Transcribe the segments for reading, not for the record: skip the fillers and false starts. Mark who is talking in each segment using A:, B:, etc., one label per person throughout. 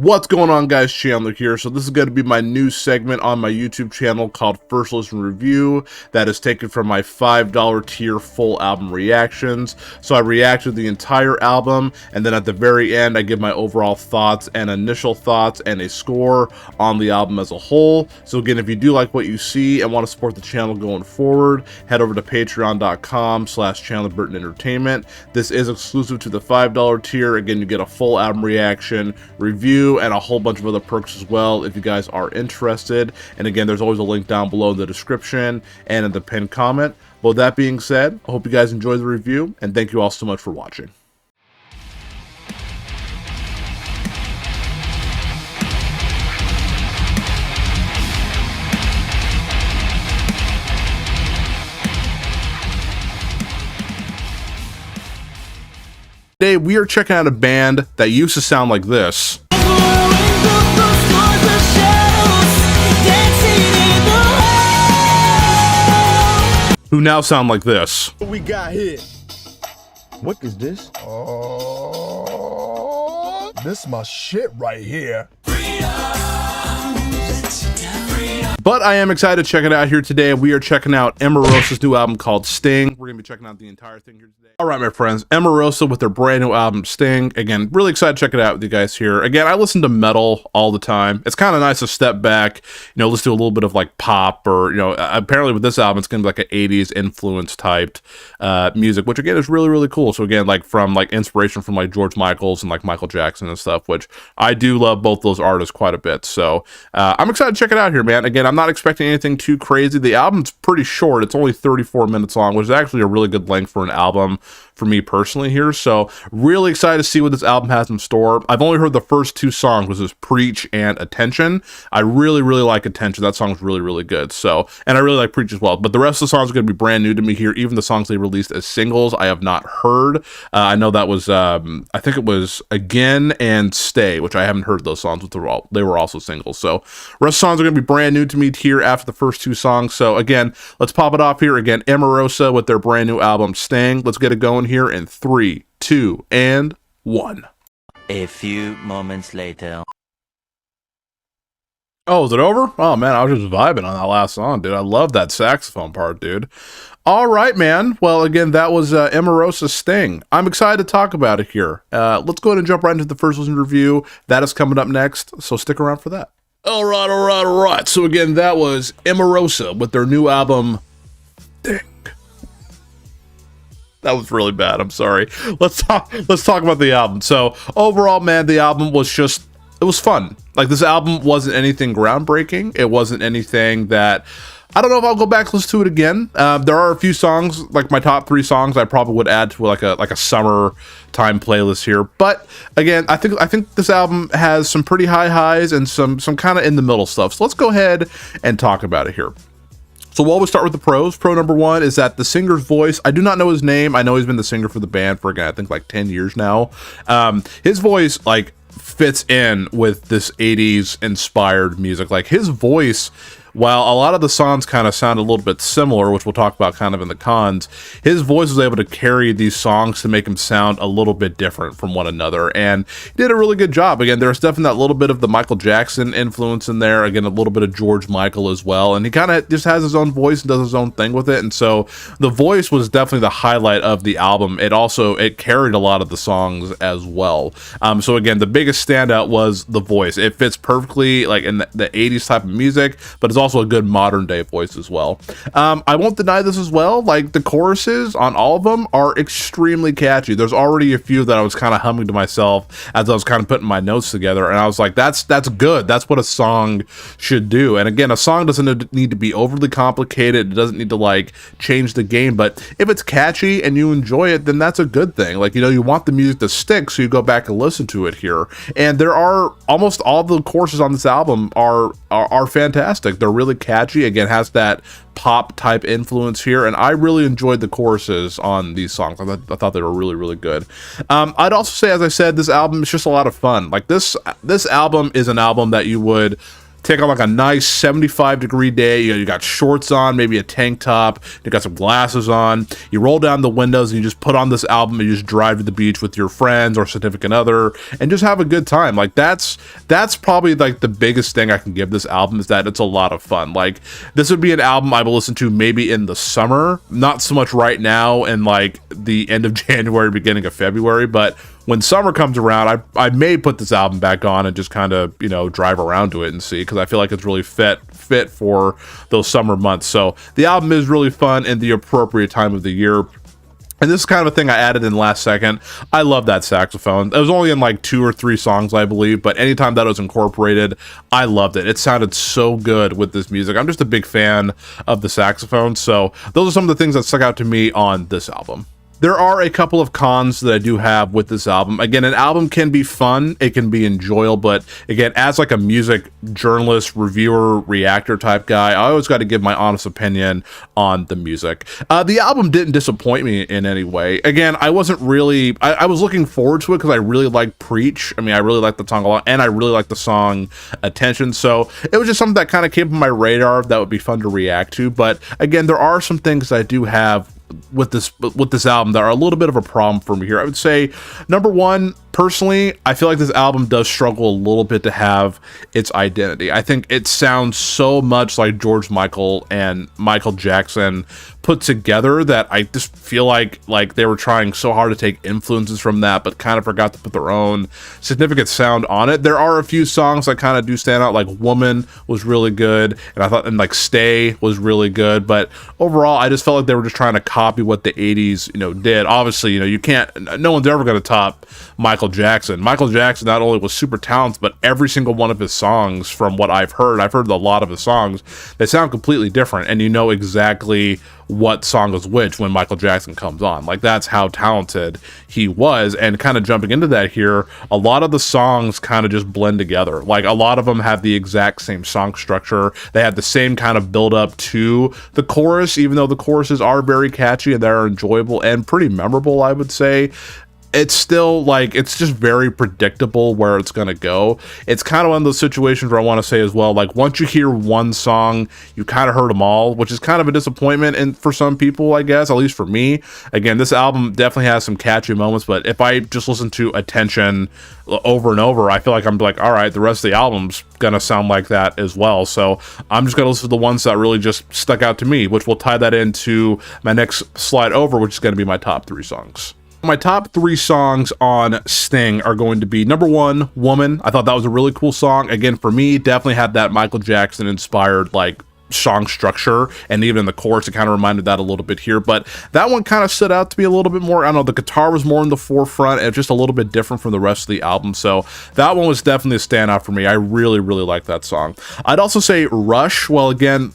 A: What's going on, guys? Chandler here. So this is going to be my new segment on my YouTube channel called First Listen Review that is taken from my $5 tier full album reactions. So I reacted the entire album, and then at the very end I give my overall thoughts and initial thoughts and a score on the album as a whole. So again, if you do like what you see and want to support the channel going forward, head over to patreon.com/ChandlerBurtonEntertainment. This is exclusive to the $5 tier. Again, you get a full album reaction, review, and a whole bunch of other perks as well if you guys are interested. And again, there's always a link down below in the description and in the pinned comment. But with that being said, I hope you guys enjoy the review, and thank you all so much for watching. Today we are checking out a band that used to sound like this, who now sound like this.
B: What we got here?
C: What is this?
B: Oh, this my shit right here.
A: But I am excited to check it out here today. We are checking out Emarosa's new album called Sting. We're going to be checking out the entire thing here today. All right, my friends, Emarosa with their brand new album Sting. Again, really excited to check it out with you guys here. Again, I listen to metal all the time. It's kind of nice to step back, let's do a little bit of like pop or, apparently with this album, it's going to be like an 80s influence typed music, which again is really, really cool. So again, like from like inspiration from like George Michael's and like Michael Jackson and stuff, which I do love both those artists quite a bit. So I'm excited to check it out here, man. Again, I'm not expecting anything too crazy. The album's pretty short. It's only 34 minutes long, which is actually a really good length for an album for me personally here. So really excited to see what this album has in store. I've only heard the first two songs, which is Preach and Attention. I really, really like Attention. That song's really, really good. So, and I really like Preach as well. But the rest of the songs are going to be brand new to me here. Even the songs they released as singles, I have not heard. I know that was, I think it was Again and Stay, which I haven't heard those songs, but they were also singles. So rest of the songs are going to be brand new to me here after the first two songs. So again, let's pop it off here. Again, Emarosa with their brand new album Sting. Let's get it going here in 3, 2, and 1.
D: A few moments later.
A: Oh, is it over? Oh man, I was just vibing on that last song, dude. I love that saxophone part, dude. All right, man. Well, again, that was Emarosa Sting. I'm excited to talk about it here. Let's go ahead and jump right into the first listen review. That is coming up next, so stick around for that. All right. So again, that was Emarosa with their new album Sting. That was really bad. I'm sorry. Let's talk about the album. So overall, man, the album was just, it was fun. Like, this album wasn't anything groundbreaking. It wasn't anything that, I don't know if I'll go back and listen to it again. There are a few songs, like my top 3 songs, I probably would add to like a summer time playlist here. But again, I think this album has some pretty high highs and some kind of in the middle stuff. So let's go ahead and talk about it here. So we'll always start with the pros. Pro number 1 is that the singer's voice, I do not know his name. I know he's been the singer for the band for, again, I think like 10 years now. His voice like fits in with this 80s inspired music. Like, his voice, while a lot of the songs kind of sound a little bit similar, which we'll talk about kind of in the cons, his voice was able to carry these songs to make them sound a little bit different from one another, and he did a really good job. Again, there's definitely that little bit of the Michael Jackson influence in there, again, a little bit of George Michael as well, and he kind of just has his own voice and does his own thing with it, and so the voice was definitely the highlight of the album. It carried a lot of the songs as well. So again, the biggest standout was the voice. It fits perfectly like in the 80s type of music, but it's also a good modern day voice as well. I won't deny this as well. Like, the choruses on all of them are extremely catchy. There's already a few that I was kind of humming to myself as I was kind of putting my notes together, and I was like, that's good. That's what a song should do. And again, a song doesn't need to be overly complicated. It doesn't need to like change the game, but if it's catchy and you enjoy it, then that's a good thing. Like, you want the music to stick, so you go back and listen to it here. And there are almost all the choruses on this album are fantastic. They're really catchy. Again, has that pop type influence here, and I really enjoyed the choruses on these songs. I thought they were really, really good. I'd also say, as I said, this album is just a lot of fun. Like, this album is an album that you would take on like a nice 75-degree day, you got shorts on, maybe a tank top, you got some glasses on, you roll down the windows and you just put on this album and you just drive to the beach with your friends or significant other and just have a good time. Like that's probably like the biggest thing I can give this album, is that it's a lot of fun. Like this would be an album I would listen to maybe in the summer, not so much right now in like the end of January, beginning of February, but when summer comes around, I may put this album back on and just kind of, drive around to it and see, because I feel like it's really fit for those summer months. So the album is really fun in the appropriate time of the year. And this is kind of a thing I added in last second. I love that saxophone. It was only in like 2 or 3 songs, I believe, but anytime that was incorporated, I loved it. It sounded so good with this music. I'm just a big fan of the saxophone. So those are some of the things that stuck out to me on this album. There are a couple of cons that I do have with this album. Again, an album can be fun, it can be enjoyable, but again, as like a music journalist, reviewer, reactor type guy, I always got to give my honest opinion on the music. The album didn't disappoint me in any way. Again, I wasn't really, I was looking forward to it because I really like Preach. I mean, I really like the song a lot, and I really like the song Attention. So it was just something that kind of came on my radar that would be fun to react to. But again, there are some things I do have with this album that are a little bit of a problem for me here. I would say, number one, personally, I feel like this album does struggle a little bit to have its identity. I think it sounds so much like George Michael and Michael Jackson put together that I just feel like they were trying so hard to take influences from that, but kind of forgot to put their own significant sound on it. There are a few songs that kind of do stand out, like Woman was really good, and I thought, and like Stay was really good, but overall, I just felt like they were just trying to copy what the 80s, did. Obviously, you can't, no one's ever going to top Michael Jackson. Michael Jackson not only was super talented, but every single one of his songs, from what I've heard a lot of his songs, they sound completely different, and you know exactly what song is which when Michael Jackson comes on. Like, that's how talented he was. And kind of jumping into that here, a lot of the songs kind of just blend together. Like, a lot of them have the exact same song structure. They have the same kind of build up to the chorus, even though the choruses are very catchy and they're enjoyable and pretty memorable, I would say. It's still like, it's just very predictable where it's gonna go. It's kind of one of those situations where I want to say as well, like, once you hear one song, you kind of heard them all, which is kind of a disappointment and for some people, I guess, at least for me. Again, this album definitely has some catchy moments, but if I just listen to Attention over and over, I feel like I'm like, all right, the rest of the album's gonna sound like that as well. So I'm just gonna listen to the ones that really just stuck out to me, which will tie that into my next slide over, which is gonna be my top 3 songs. My top 3 songs on Sting are going to be, number 1, Woman. I thought that was a really cool song. Again, for me, definitely had that Michael Jackson inspired, like, song structure, and even in the chorus, it kind of reminded that a little bit here, but that one kind of stood out to be a little bit more, I don't know, the guitar was more in the forefront, and just a little bit different from the rest of the album, so that one was definitely a standout for me. I really, really like that song. I'd also say Rush. Well, again,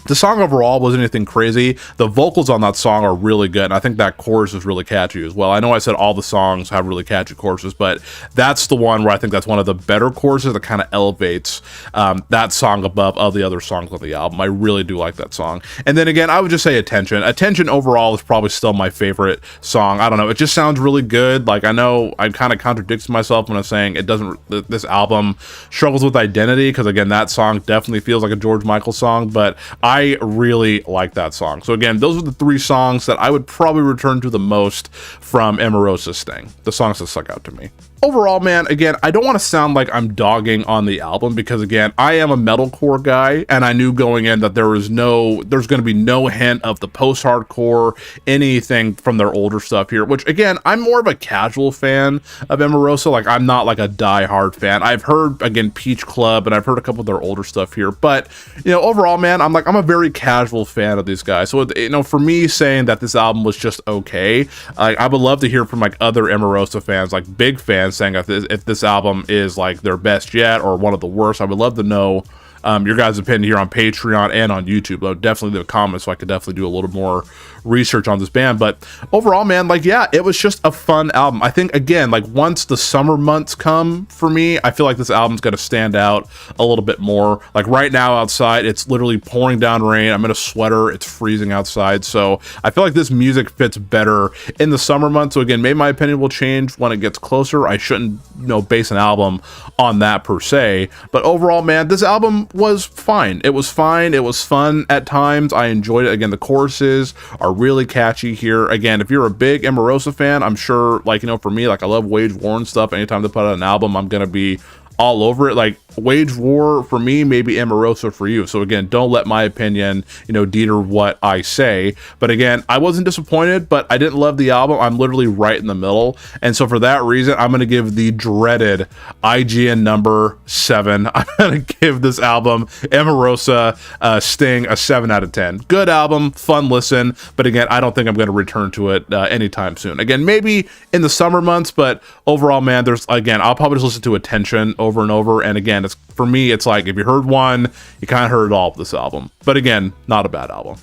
A: the song overall wasn't anything crazy. The vocals on that song are really good, and I think that chorus is really catchy as well. I know I said all the songs have really catchy choruses, but that's the one where I think that's one of the better choruses that kind of elevates that song above all the other songs on the album. I really do like that song. And then again, I would just say Attention. Attention overall is probably still my favorite song. I don't know, it just sounds really good. Like, I know I kind of contradicts myself when I'm saying it doesn't, this album struggles with identity, because again, that song definitely feels like a George Michael song, but I really like that song. So again, those are the 3 songs that I would probably return to the most from Emarosa Sting, the songs that stuck out to me. Overall, man, again, I don't want to sound like I'm dogging on the album, because again, I am a metalcore guy, and I knew going in that there's going to be no hint of the post-hardcore, anything from their older stuff here, which again, I'm more of a casual fan of Emarosa. Like, I'm not like a die-hard fan. I've heard, again, Peach Club, and I've heard a couple of their older stuff here, but overall, man, I'm a very casual fan of these guys. So for me, saying that this album was just okay, I would love to hear from like other Emarosa fans, like big fans, saying if this album is like their best yet or one of the worst. I would love to know your guys' opinion here on Patreon and on YouTube. Though definitely leave a comment so I could definitely do a little more research on this band. But overall, man, like, yeah, it was just a fun album. I think, again, like, once the summer months come for me, I feel like this album's going to stand out a little bit more. Like, right now outside, it's literally pouring down rain. I'm in a sweater. It's freezing outside. So I feel like this music fits better in the summer months. So again, maybe my opinion will change when it gets closer. I shouldn't, base an album on that per se. But overall, man, this album was fine. It was fine. It was fun at times. I enjoyed it. Again, the choruses are really catchy here. Again, if you're a big Emarosa fan, I'm sure, like, for me, like, I love Wage War and stuff. Anytime they put out an album, I'm gonna be all over it. Like, Wage War for me, maybe Emarosa for you. So again, don't let my opinion, deter what I say. But again, I wasn't disappointed, but I didn't love the album. I'm literally right in the middle. And so for that reason, I'm going to give the dreaded IGN number 7. I'm going to give this album, Emarosa Sting, a 7 out of 10. Good album, fun listen. But again, I don't think I'm going to return to it anytime soon. Again, maybe in the summer months, but overall, man, I'll probably just listen to Attention over and over. And again, for me, it's like, if you heard one, you kind of heard it all of this album. But again, not a bad album.